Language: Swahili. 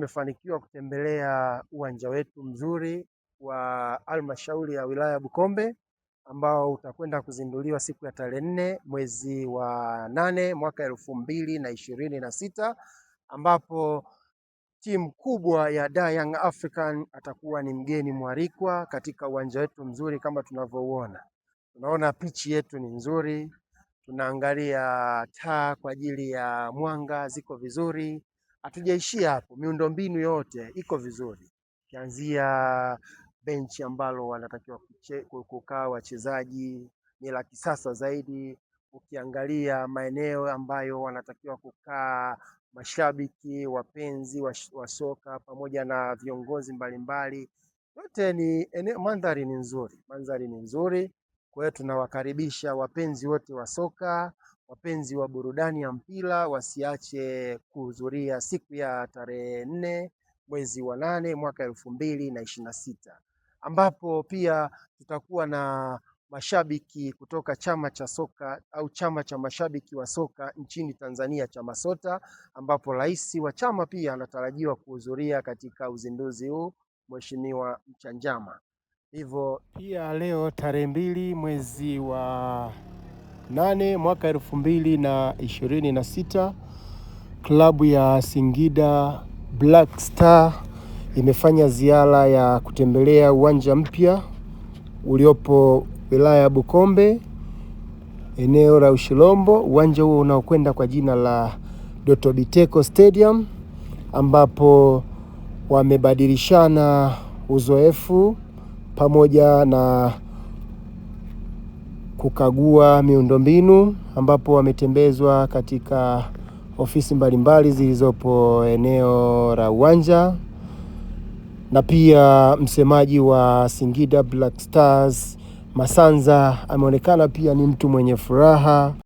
Tumefanikiwa kutembelea uwanja wetu mzuri wa halmashauri ya wilaya ya Bukombe ambao utakwenda kuzinduliwa siku ya tarehe 4 mwezi wa 8 mwaka 2026, ambapo timu kubwa ya Dar Young African atakuwa ni mgeni mwalikwa katika uwanja wetu mzuri. Kama tunavyoona, tunaona pichi yetu ni nzuri, tunaangalia taa kwa ajili ya mwanga ziko vizuri. Hatujaishia hapo, miundombinu yote iko vizuri, kianzia benchi ambalo wanatakiwa kukaa wachezaji ni la kisasa zaidi. Ukiangalia maeneo ambayo wanatakiwa kukaa mashabiki, wapenzi wa soka pamoja na viongozi mbalimbali, yote ni mandhari ni nzuri. Kwa hiyo tunawakaribisha wapenzi wote wa soka, wapenzi wa burudani ya mpira wasiache kuhudhuria siku ya tarehe 4 mwezi wa 8 mwaka 2026, ambapo pia tutakuwa na mashabiki kutoka chama cha soka au chama cha mashabiki wa soka nchini Tanzania, CHAMASOTA, ambapo rais wa chama pia anatarajiwa kuhudhuria katika uzinduzi huu, Mheshimiwa Mchanjama. Hivyo pia leo tarehe 2 mwezi wa 8 mwaka 2026, klabu ya Singida Black Star imefanya ziara ya kutembelea uwanja mpya uliopo wilaya ya Bukombe, eneo la Ushirombo. Uwanja huo unaokwenda kwa jina la Doto Biteko Stadium, ambapo wamebadilishana uzoefu pamoja na kukagua miundombinu, ambapo wametembezwa katika ofisi mbalimbali zilizopo eneo la uwanja. Na pia msemaji wa Singida Black Stars Masanza ameonekana pia ni mtu mwenye furaha.